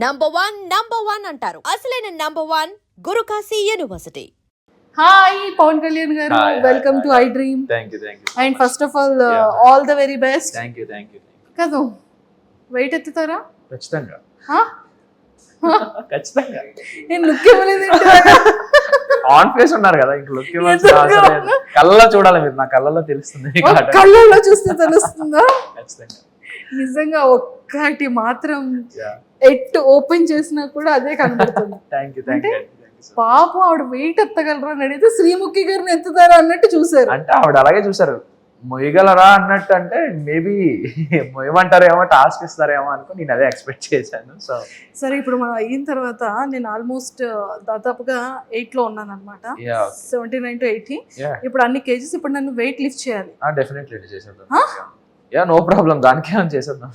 Number one అంటారు. అసలైన number one Gurukashi university. Hi Pavan Kalyan garu, Hi, welcome to iDream. Thank you and first of all Yeah. All the very best. Thank you కదా weight ఎత్తుతారా? ఖచ్చితంగా Huh? ఖచ్చితంగా నేను look ఇవ్వలేదు on face ఉన్నారు కదా, ఇంక లుక్ ఎందుకు? కళ్ళలో చూడాలి, మీరు నా కళ్ళలో తెలుస్తుంది. కళ్ళల్లో చూస్తే తెలుస్తుందా? ఖచ్చితంగా నిజంగా ఒక్కటి మాత్రం Yeah. ఎట్ ఓపెన్ చేసినా కూడా అదే కనబడుతుంది. థ్యాంక్ యూ అంటే పాపం ఆవిడ వెయిట్ ఎత్తగలరా అని అడిగితే శ్రీముఖి గారిని ఎత్తుతారా అన్నట్టు చూసారు. అంటే ఆవిడ అలాగే చూసారు, మొయ్యగలరా అన్నట్టు. అంటే మేబీ మొయ్యమంటారేమో, టాస్క్ ఇస్తారేమో అనుకో నేను అదే ఎక్స్పెక్ట్ చేశాను. సో సరే, ఇప్పుడు మనం అయిన తర్వాత నేను ఆల్మోస్ట్ దాదాపుగా 8 లో ఉన్నాను అనమాట. 79 to 80. ఇప్పుడు అన్ని కేజెస్. ఇప్పుడు నన్ను వెయిట్ లిఫ్ట్ చేయాలి. డెఫినెట్లీ చేసేద్దాం. నో ప్రాబ్లం, దానికి ఏమైనా చేసేద్దాం.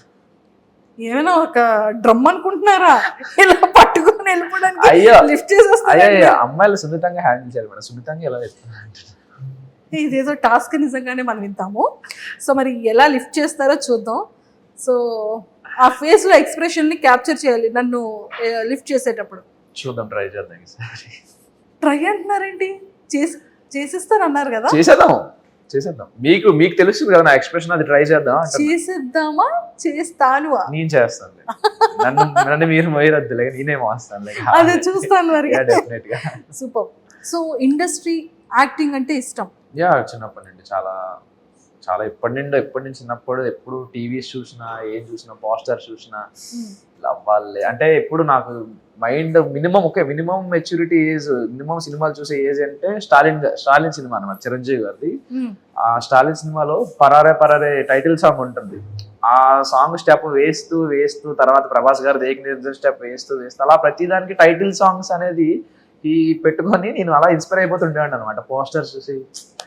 ఏమైనా ఒక డ్రమ్ అనుకుంటున్నారా? ఇలా పట్టుకుని వెళ్ళిపోవడానికి అయ్యో లిఫ్ట్ చేసేస్తా. అయ్యో, అమ్మాయిలు సున్నితంగా హ్యాండిల్ చేయాలి మేడం. సున్నితంగా ఎలా చెప్తున్నారు? ఇదేదో టాస్క్ నిజంగానే మనం వింటాము. సో మరి ఎలా లిఫ్ట్ చేస్తారో చూద్దాం. సో ఆ ఫేస్ లో ఎక్స్ప్రెషన్ ని క్యాప్చర్ చేయాలి నన్ను లిఫ్ట్ చేసేటప్పుడు. చూద్దాం, ట్రై చేద్దాం ఈసారి. ట్రై అంటున్నారేంటి? చేసేస్తారన్నారు కదా. చేసేద్దాం. మీకు తెలుస్తుంది కదా నా ఎక్స్ప్రెషన్, అది ట్రై చేద్దాం. చేసేద్దామా? చేస్తాను. నేను చేస్తాను, నన్ను మీరు మొయ్యరద్దులే, నేనే మోస్తాను. అదే చూస్తాను మరి. డెఫినెట్ గా. సూపర్. సో ఇండస్ట్రీ యాక్టింగ్ అంటే ఇష్టం? చిన్నప్పటి నుండి చాలా ఎప్పటి నుంచి చిన్నప్పుడు ఎప్పుడు టీవీస్ చూసినా, ఏం చూసినా, పోస్టర్ చూసినా అవ్వాలి అంటే ఎప్పుడు నాకు mind minimum maturity age, minimum సినిమాలు చూసే ఏజ్ అంటే స్టాలిన్ సినిమా అన్నమాట, చిరంజీవి గారిది. ఆ స్టాలిన్ సినిమాలో పరారే టైటిల్ సాంగ్ ఉంటుంది. ఆ సాంగ్ స్టెప్ వేస్తూ తర్వాత ప్రభాస్ గారు ఏకనిర్జన స్టెప్ వేస్తూ అలా ప్రతిదానికి టైటిల్ సాంగ్స్ అనేది ఈ పెట్టుకొని నేను అలా ఇన్స్పైర్ అయిపోతుండేవాడిని అనమాట. పోస్టర్స్ చూసి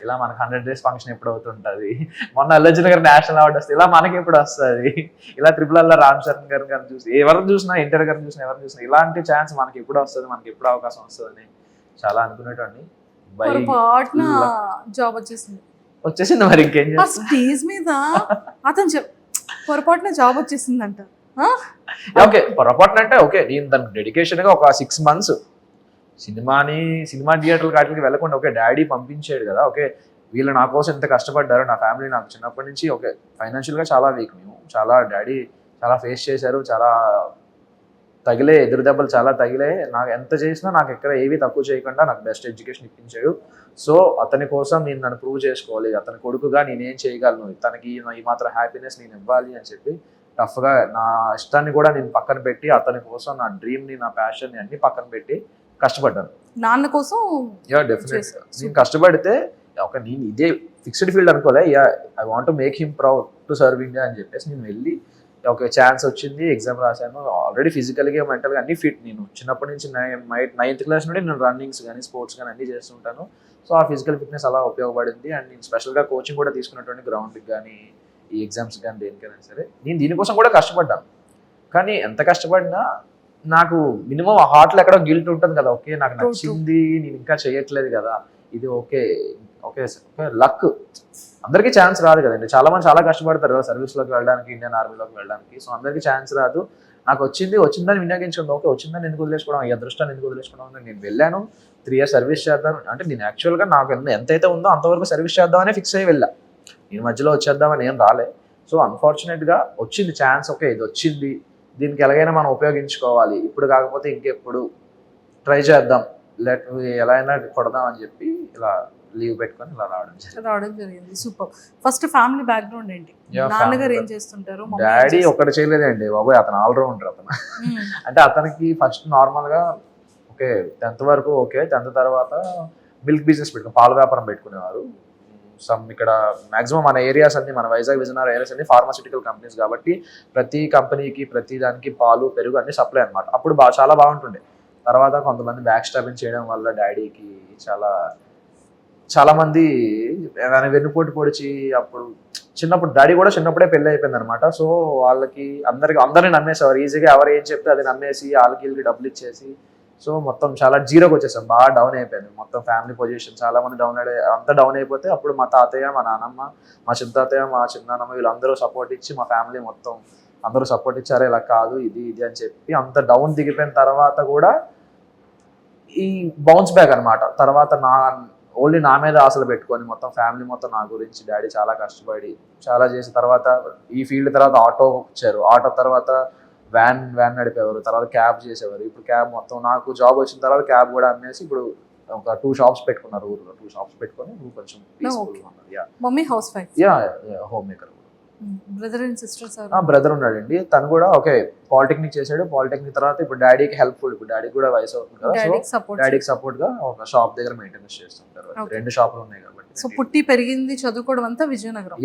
ఇలా మనకు 100 days ఫంక్షన్ ఎప్పుడు అవుతుంటుంది, మొన్న అల్లర్జున్ గారు నేషనల్ అవార్డు వస్తుంది, ఇలా మనకి ఎప్పుడు వస్తుంది, ఇలా త్రిపుల్ రామ్ చరణ్ గారిని చూసి ఎవరిని చూసినా, ఎన్టీఆర్ గారిని చూసినా, ఎవరిని చూసినా ఇలాంటి ఛాన్స్ మనకి ఎప్పుడు వస్తుంది, మనకి ఎప్పుడు అవకాశం వస్తుందని చాలా అనుకునేటండి. జాబ్ వచ్చేసింది. మరి ఇంకేం చేస్తా, స్టేజ్ మీద అతను పొరపాటున జాబ్ వచ్చేసిందంట. ఓకే, పొరపాటున అంటే ఓకే, నేను దానికి డెడికేషన్ గా ఒక 6 months సినిమా థియేటర్లు వాటికి వెళ్ళకుండా ఓకే డాడీ పంపించాడు కదా, ఓకే వీళ్ళు నా కోసం ఎంత కష్టపడ్డారు, నా ఫ్యామిలీ నాకు చిన్నప్పటి నుంచి ఓకే ఫైనాన్షియల్గా చాలా వీక్, మేము డాడీ చాలా ఫేస్ చేశారు, చాలా ఎదురు దెబ్బలు చాలా తగిలే. నాకు ఎంత చేసినా నాకు ఎక్కడ ఏవి తక్కువ చేయకుండా నాకు బెస్ట్ ఎడ్యుకేషన్ ఇప్పించాడు. సో అతని కోసం నేను నన్ను ప్రూవ్ చేసుకోవాలి, అతని కొడుకుగా నేనేం చేయగలను, తనకి ఈ మాత్రం హ్యాపీనెస్ నేను ఇవ్వాలి అని చెప్పి టఫ్గా నా ఇష్టాన్ని కూడా నేను పక్కన పెట్టి అతని కోసం నా డ్రీమ్ని, నా ప్యాషన్ని అన్ని పక్కన పెట్టి కష్టపడ్డాను. నాన్న కోసం నేను కష్టపడితే ఒక నేను ఇదే ఫిక్స్డ్ ఫీల్డ్ అనుకోలే, I want to make him proud to serve India అని చెప్పేసి నేను వెళ్ళి ఒక ఛాన్స్ వచ్చింది, ఎగ్జామ్ రాశాను. ఆల్రెడీ ఫిజికల్గా మెంటల్గా అన్ని ఫిట్. నేను చిన్నప్పటి నుంచి 9th class నుండి నేను రన్నింగ్స్ కానీ స్పోర్ట్స్ కానీ అన్నీ చేస్తుంటాను. సో ఆ ఫిజికల్ ఫిట్నెస్ అలా ఉపయోగపడింది. అండ్ నేను స్పెషల్గా కోచింగ్ కూడా తీసుకున్నటువంటి గ్రౌండ్కి కానీ ఈ ఎగ్జామ్స్ కానీ దేనికైనా సరే నేను దీనికోసం కూడా కష్టపడ్డాను. కానీ ఎంత కష్టపడినా నాకు మినిమం ఆ హార్ట్లో ఎక్కడో గిల్ట్ ఉంటుంది కదా, ఓకే నాకు నచ్చింది నేను ఇంకా చేయట్లేదు కదా, ఇది ఓకే లక్. అందరికీ ఛాన్స్ రాదు కదండి, చాలా మంది చాలా కష్టపడతారు సర్వీస్లోకి వెళ్ళడానికి, ఇండియన్ ఆర్మీలోకి వెళ్ళడానికి. సో అందరికీ ఛాన్స్ రాదు. నాకు వచ్చిందని వినియోగించుకుందాం, ఓకే వచ్చిందని ఎందుకు వదిలేసుకోవడం, ఈ అదృష్టాన్ని ఎందుకు వదిలేసుకోవడం. నేను వెళ్ళాను, 3 years సర్వీస్ చేద్దాం అంటే నేను యాక్చువల్గా నాకు ఎంతైతే ఉందో అంతవరకు సర్వీస్ చేద్దామని ఫిక్స్ అయ్యి వెళ్ళా. నేను మధ్యలో వచ్చేద్దామని ఏం రాలే. సో అన్ఫార్చునేట్గా వచ్చింది ఛాన్స్, ఓకే ఇది వచ్చింది, దీనికి ఎలాగైనా మనం ఉపయోగించుకోవాలి, ఇప్పుడు కాకపోతే ఇంకెప్పుడు ట్రై చేద్దాం, ఎలా అయినా కొడదాం అని చెప్పి ఇలా లీవ్ పెట్టుకొని ఇలా రావడం జరిగింది. సూపర్. ఫస్ట్ ఫ్యామిలీ బ్యాక్గ్రౌండ్ ఏంటి? నాన్నగారు ఏం చేస్తుంటారు? డాడీ ఒకటి చేయలేదండి బాబోయ్, అతను ఆల్రౌండర్. అంటే అతనికి ఫస్ట్ నార్మల్గా ఓకే 10th వరకు ఓకే, 10th తర్వాత మిల్క్ బిజినెస్ పాల వ్యాపారం పెట్టుకునేవారు. ఇక్కడ మాక్సిమం మన ఏరియాస్ అన్ని, మన వైజాగ్ విజయనగరం ఏరియాస్ అన్ని ఫార్మాసిటికల్ కంపెనీస్ కాబట్టి ప్రతి కంపెనీకి ప్రతి దానికి పాలు పెరుగు అన్ని సప్లై అనమాట. అప్పుడు చాలా బాగుంటుండే. తర్వాత కొంతమంది బ్యాక్ స్టాబింగ్ చేయడం వల్ల డాడీకి చాలా మంది వెన్నుపోటు పొడిచి, అప్పుడు డాడీ కూడా చిన్నప్పుడే పెళ్ళి అయిపోయింది అనమాట. సో వాళ్ళకి అందరిని నమ్మేసేవారు ఈజీగా, ఎవరు ఏం చెప్తే అది నమ్మేసి వాళ్ళకి డబ్బులు ఇచ్చేసి సో మొత్తం చాలా జీరోకి వచ్చేసాం, బాగా డౌన్ అయిపోయింది మొత్తం ఫ్యామిలీ పొజిషన్. చాలా మంది డౌన్ అయిపోతే అప్పుడు మా తాతయ్య, మా నాన్నమ్మ, మా చిన్న తాతయ్య, మా చిన్నాన్నమ్మ వీళ్ళందరూ సపోర్ట్ ఇచ్చి మా ఫ్యామిలీ మొత్తం అందరూ సపోర్ట్ ఇచ్చారు, ఇలా కాదు ఇది ఇది అని చెప్పి అంత డౌన్ దిగిపోయిన తర్వాత కూడా ఈ బౌన్స్ బ్యాక్ అనమాట. తర్వాత ఓన్లీ నా మీద ఆశలు పెట్టుకొని మొత్తం ఫ్యామిలీ మొత్తం నా గురించి డాడీ చాలా కష్టపడి చాలా చేసిన తర్వాత ఈ ఫీల్డ్ తర్వాత ఆటో వచ్చారు, ఆటో తర్వాత వ్యాన్ నడిపేవారు, తర్వాత క్యాబ్ చేసేవారు. ఇప్పుడు క్యాబ్ మొత్తం నాకు జాబ్ వచ్చిన తర్వాత క్యాబ్ కూడా అమ్మేసి ఇప్పుడు ఒక 2 షాప్స్ పెట్టుకున్నారు ఊర్లో. 2 షాప్స్ పెట్టుకొని కొంచెం పీస్ఫుల్గా ఉన్నారు. Mummy house wife, home maker. Brother and sisters? Brother ఉన్నాడండి, తను కూడా ఓకే పాలిటెక్నిక్ చేశాడు. పాలిటెక్నిక్ తర్వాత ఇప్పుడు డాడీకి హెల్ప్ఫుల్, ఇప్పుడు డాడీకి కూడా వయసు అవుతుంది కదా, డాడీకి సపోర్ట్ గా ఒక షాప్ దగ్గర మెయింటెనెన్స్ చేస్తుంటారు. 2 షాపులు ఉన్నాయి కాబట్టి. సో పుట్టి పెరిగింది చదువుకోవడం అంతా విజయనగరం?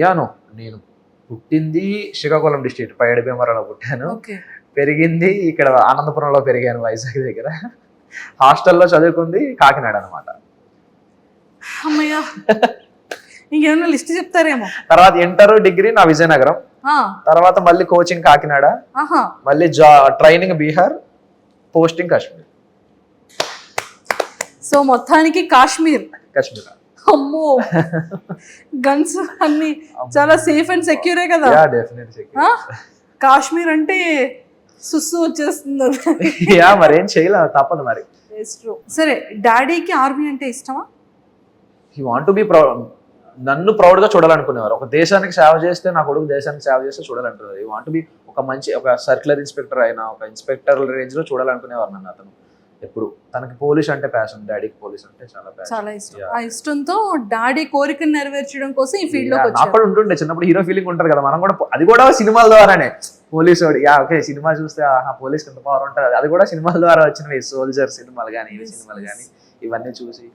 నేను పుట్టింది శ్రీకాకుళం డిస్ట్రిక్ట్ పైడి భీమవరంలో పుట్టాను. పెరిగింది ఇక్కడ ఆనందపురంలో పెరిగాను, వైజాగ్ దగ్గర. హాస్టల్లో చదువుకుంది కాకినాడ అనమాట. అమ్మయ్యా, ఇంకేమన్నా లిస్ట్ చెప్తారేమో. తర్వాత ఇంటర్ డిగ్రీ నా విజయనగరం, తర్వాత మళ్ళీ కోచింగ్ కాకినాడ, మళ్ళీ training Bihar, posting Kashmir. So మొత్తానికి కాశ్మీర్. అమ్మో, గన్స్ అన్ని చాలా సేఫ్ అండ్ సెక్యూరే కదా? కాశ్మీర్ అంటే సుస్సు వచ్చేస్తుంది. మరేం చేయలేదు, తప్పదు మరి. సరే, డాడీకి ఆర్మీ అంటే ఇష్టమా? He want to be proud, నన్ను ప్రౌడ్ గా చూడాలనుకునేవారు. ఒక దేశానికి సేవ చేస్తే నా కొడుకు దేశానికి సేవ చేస్తే చూడాలంటున్నారు. హీ వాంట్ టు బి ఒక మంచి ఒక సర్క్యులర్ ఇన్స్పెక్టర్ అయినా ఒక ఇన్స్పెక్టర్ రేంజ్ లో చూడాలనుకునేవారు నన్ను. అతను ఎప్పుడు తనకి పోలీస్ అంటే ప్యాషన్, డాడీకి పోలీస్ అంటే చాలా ఇష్టం. ఆ ఇష్టంతో డాడీ కోరికను నెరవేర్చడం కోసం ఈ ఫీల్డ్ లో నాకు కూడా ఉంటుండే చిన్నప్పుడు. హీరో ఫీలింగ్ ఉంటుంది కదా, మనం కూడా అది కూడా సినిమాల ద్వారానే. పోలీసు వాడు ఓకే సినిమా చూస్తే పోలీస్ ఎంత పవర్ ఉంటుంది, అది కూడా సినిమాల ద్వారా వచ్చినవి. సోల్జర్ సినిమాలు కానీ ఇవి సినిమాలు కానీ ఇవన్నీ చూసి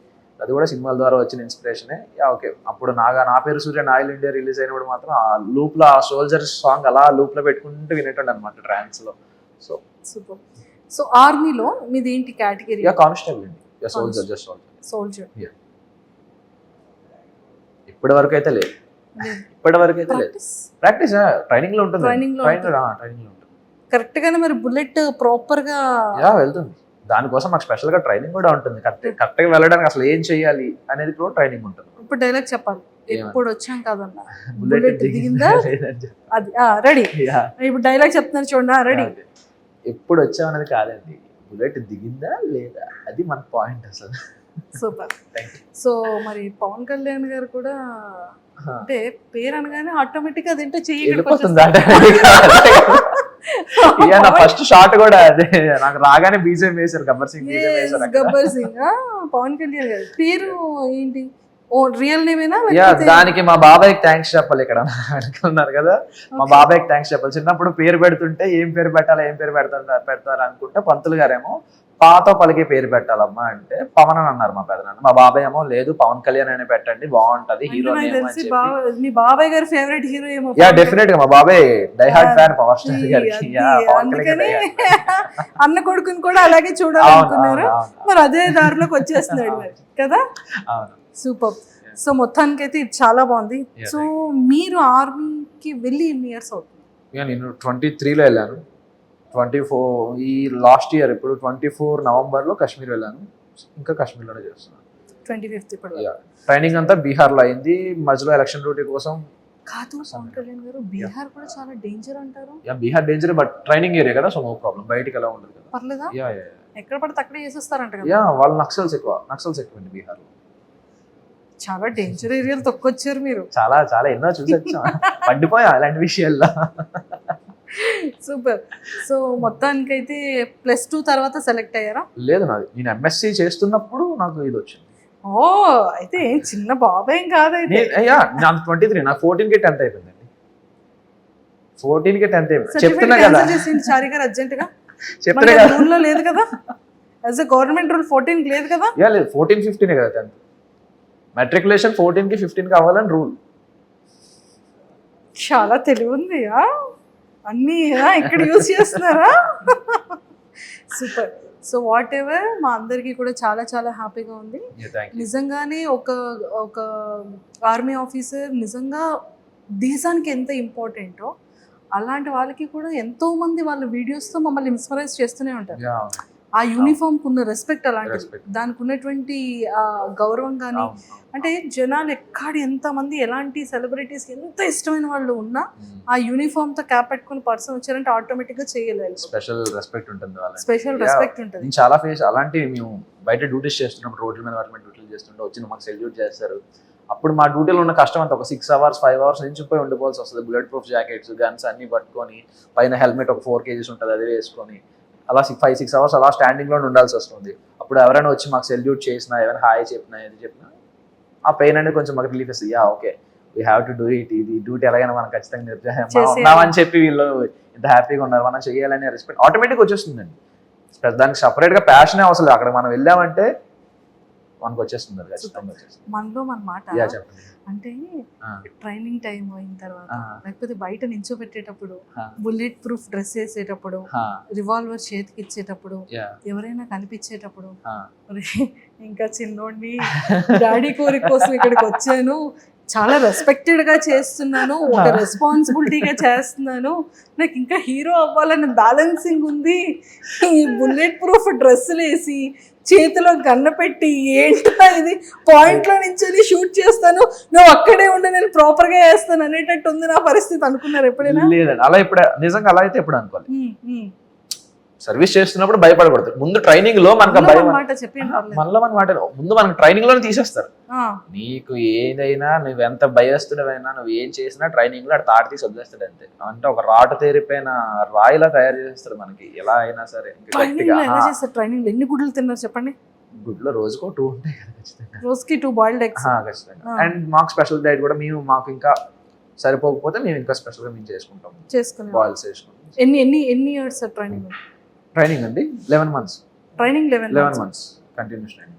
అది కూడా సినిమాల ద్వారా వచ్చిన ఇన్స్పిరేషనే. ఓకే అప్పుడు నా పేరు సూర్య ఆయిల్ ఇండియా రిలీజ్ అయినప్పుడు మాత్రం ఆ లూప్ లో ఆ సోల్జర్ సాంగ్ అలా లూప్ లో పెట్టుకుంటూ వినేటండి అనమాట ట్రాన్స్ లో. So super. సో ఆర్మీలో మీది ఏంటి కేటగిరీ? కానిస్టేబుల్ అండి. Soldier, just soldier. ఇప్పటి వరకు అయితే లేదు, ప్రాక్టీస్ ట్రైనింగ్ లో ఉంటుంది. కరెక్ట్ గానే మరి బుల్లెట్ ప్రాపర్ గా వెళ్తుంది. దానికోసం మాకు స్పెషల్ గా ట్రైనింగ్ కూడా ఉంటుంది. కరెక్ట్ గా వెళ్ళడానికి అసలు ఏం చేయాలి అనేది కూడా ట్రైనింగ్ ఉంటుంది. ఇప్పుడు డైలాగ్ చెప్పాలి. ఎప్పుడు వచ్చాం కదన్నా, బుల్లెట్ దిగిందా? అది రెడీ. ఇప్పుడు డైలాగ్ చెప్తున్నారు చూడండి, రెడీ. ఎప్పుడు వచ్చాం అనేది కాదండి, బుల్లెట్ దిగిందా లేదా, అది మన పాయింట్ అసలు. సూపర్. సో మరి పవన్ కళ్యాణ్ గారు కూడా అంటే పేరు అనగానే ఆటోమేటిక్ గా అదేంటో ఫస్ట్ షాట్ కూడా అదే. నాకు రాగానే బీజేపీ వేశారు, గబ్బర్ సింగ్. పవన్ కళ్యాణ్ గారు పేరు ఏంటి? రియల్ నేమేనా? దానికి మా బాబాయ్కి థ్యాంక్స్ చెప్పాలి. ఇక్కడ అనుకున్నారు కదా, మా బాబాయ్కి థ్యాంక్స్ చెప్పాలి. చిన్నప్పుడు పేరు పెడుతుంటే ఏం పేరు పెట్టాలి, ఏం పేరు పెడతారు అనుకుంటే పంతులు గారేమో పాతో పలికే పేరు పెట్టాలమ్మా అంటే పవన్ అని అన్నారు మా పెదనాన్న. మా బాబాయ్ ఏమో లేదు పవన్ కళ్యాణ్ అని పెట్టండి బాగుంటది హీరో నేమ్. మీ బాబాయ్ గారి ఫేవరెట్ హీరో ఏమో? డెఫినెట్ గా మా బాబాయ్ డైహార్డ్ ఫ్యాన్ పవర్ స్టార్ గారికి. అన్న కొడుకుని కూడా అలాగే చూడాలనుకున్నారు, మరి అదే దారిలోకి వచ్చేస్తున్నాడు కదా. సూపర్. సో మొత్తానికి అయితే ఇది చాలా బాగుంది. సో మీరు ఆర్మీకి వెళ్ళి ఎన్ని ఇయర్స్ అవుతుంది? నేను 23లో వెళ్ళాను. 24 ఈ లాస్ట్ ఇయర్ ఇప్పుడు 24 నవంబర్లో కాశ్మీర్ వెళ్ళాను. ఇంకా కాశ్మీర్లోనే చేస్తున్నాను. 25 ఇప్పుడు ట్రైనింగ్ అంతా బీహార్లో అయింది. మధ్యలో ఎలక్షన్ డ్యూటీ కోసం కాదు. పవన్ కళ్యాణ్ గారు బీహార్ కూడా చాలా డేంజర్ అంటారు. Bihar danger, but training area కదా, సో నో ప్రాబ్లం. బయటికి ఎలా ఉండదు కదా. పర్లేదా? ఎక్కడ పడితే అక్కడే చేసేస్తారంట కదా. వాళ్ళు నక్సల్స్ ఎక్కువ బీహార్. చాలా డేంజర్ ఏరియాలు తొక్కొచ్చారు మీరు. చాలా చాలా ఎన్నో చూసొచ్చా, పడిపోయా అలాంటి విషయాల్లో. సూపర్. సో మొత్తానికైతే +2 తర్వాత సెలెక్ట్ అయ్యారా? లేదు, నేను ఎంఎస్సి చేస్తున్నప్పుడు నాకు ఇది వచ్చింది. ఓ అయితే చిన్న బాబాయ్ కాదు అయితే. నాకు 23, నాకు 14కి 10th అయిపోయిందండి. 14కి 10th అయిపోయింది. చెప్తున్నా కదా చారి గారు అర్జెంట్ గా. చెప్తున్నా కదా, రూల్ లో లేదు కదా, యాజ్ ఎ గవర్నమెంట్ రూల్ 14కి లేదు కదా. లేదు 14, 15 కదా 10th. మెట్రికులేషన్ 14కి 15కి అవ్వాలని రూల్. చాలా తెలివి ఉంది. అన్నీ ఇక్కడ యూజ్ చేస్తున్నారా? సూపర్. సో వాట్ ఎవర్, మా అందరికీ కూడా చాలా చాలా హ్యాపీగా ఉంది. నిజంగానే ఒక ఆర్మీ ఆఫీసర్ నిజంగా దేశానికి ఎంత ఇంపార్టెంటో అలాంటి వాళ్ళకి కూడా ఎంతో మంది వాళ్ళ వీడియోస్తో మమ్మల్ని ఇన్స్పైరైజ్ చేస్తూనే ఉంటారు. ఆ యూనిఫామ్ కు ఉన్న రెస్పెక్ట్ అలాంటిది, Respect. దానికి ఉన్నటువంటి ఆ గౌరవం కానీ, అంటే జనాలు ఎక్కడ ఎంతమంది ఎలాంటి సెలబ్రిటీస్ ఎంత ఇష్టమైన వాళ్ళు ఉన్నా ఆ యూనిఫామ్ తో క్యాప్ పెట్టుకుని పర్సన్ వచ్చారంటే ఆటోమేటిక్ గా చేయలేదు. స్పెషల్ రెస్పెక్ట్ ఉంటుంది వాళ్ళకి. స్పెషల్ రెస్పెక్ట్ ఉంటుంది. నేను చాలా ఫేస్ అలాంటివి మేము బయట డ్యూటీస్ చేస్తున్నప్పుడు రోడ్ల మీద వాటి మీద డ్యూటీలు చేస్తుంటే వచ్చి మాకు సెల్యూట్ చేస్తారు. అప్పుడు మా డ్యూటీలో ఉన్న కష్టం అంతా ఒక 6 hours 5 hours నుంచి పోయి ఉండిపోవాల్సి వస్తుంది. బుల్లెట్ ప్రూఫ్ జాకెట్స్ గన్స్ అన్ని పట్టుకొని పైన హెల్మెట్ ఒక 4 kgs ఉంటుంది అది వేసుకొని అలా 5-6 hours అలా స్టాండింగ్ లో ఉండాల్సి వస్తుంది. అప్పుడు ఎవరైనా వచ్చి మాకు సెల్యూట్ చేసినా ఏమైనా హాయ్ చెప్పినా ఏది చెప్పినా ఆ పెయిన్ అనేది కొంచెం మాకు రిలీఫ్ ఇస్తుంది. Okay we have to do it, ఇది డ్యూటీ ఎలాగైనా మనం ఖచ్చితంగా ఉన్నామని చెప్పి వీళ్ళు ఇంత హ్యాపీగా ఉన్నారు మనం చేయాలనే రెస్పెక్ట్ ఆటోమేటిక్ వచ్చేస్తుందండి. దానికి సపరేట్ గా ప్యాషనే అవసరం లేదు. అక్కడ మనం వెళ్ళామంటే మనకు వచ్చేస్తుంది అది ఖచ్చితంగా వచ్చేస్తుంది. మనలో మన మాట చెప్పండి. అంటే ట్రైనింగ్ టైం అయిన తర్వాత లేకపోతే బయట నించోబెట్టేటప్పుడు, బుల్లెట్ ప్రూఫ్ డ్రెస్ వేసేటప్పుడు, రివాల్వర్ చేతికి ఇచ్చేటప్పుడు, ఎవరైనా కనిపించేటప్పుడు ఇంకా చిన్నోడిని డాడీ కోరిక కోసం ఇక్కడికి వచ్చాను, చాలా రెస్పెక్టెడ్ గా చేస్తున్నాను, ఒక రెస్పాన్సిబిలిటీగా చేస్తున్నాను, నాకు ఇంకా హీరో అవ్వాలని బ్యాలెన్సింగ్ ఉంది, ఈ బుల్లెట్ ప్రూఫ్ డ్రెస్సులు వేసి చేతిలో గన్న పెట్టి ఏంటో ఇది పాయింట్ లో నుంచి షూట్ చేస్తాను, నువ్వు అక్కడే ఉండి నేను ప్రాపర్ గా వేస్తాను అనేటట్టు ఉంది నా పరిస్థితి అనుకున్నారు ఎప్పుడైనా? లేదండి, అలా ఇప్పుడు నిజంగా అలా అయితే ఎప్పుడు అనుకోవాలి. సర్వీస్ చేస్తున్నప్పుడు భయపడకూడదు. ముందు ట్రైనింగ్ లో మనకు భయం మళ్ళీ మన మాట ముందు మనకు ట్రైనింగ్ లోనే తీసేస్తారు. నీకు ఏదైనా నువ్వు ఎంత భయస్తుడవైనా నువ్వు ఏం చేసినా ట్రైనింగ్ లో తాటి తీసి వదిలేస్తాడు అంతే. అంటే ఒక రాటు తేరిపోయిన రాయిలా తయారు చేస్తాడు మనకి ఎలా అయినా సరే. ట్రైనింగ్ ఎన్ని గుడ్లు తిన్నారు చెప్పండి? గుడ్లో రోజుకో 2 ఉంటాయి కదా ఖచ్చితంగా. రోజుకి 2 బాయిల్డ్ ఎగ్స్ ఖచ్చితంగా. అండ్ మాకు స్పెషల్ డైట్ కూడా మాకు ఇంకా సరిపోకపోతే మేము ఇంకా స్పెషల్ గా మేము చేసుకుంటాం. బాయిల్స్ చేసుకుంటాం. ఎన్ని ఇయర్స్ ట్రైనింగ్ అండి 11 months. Training 11 months continuous training.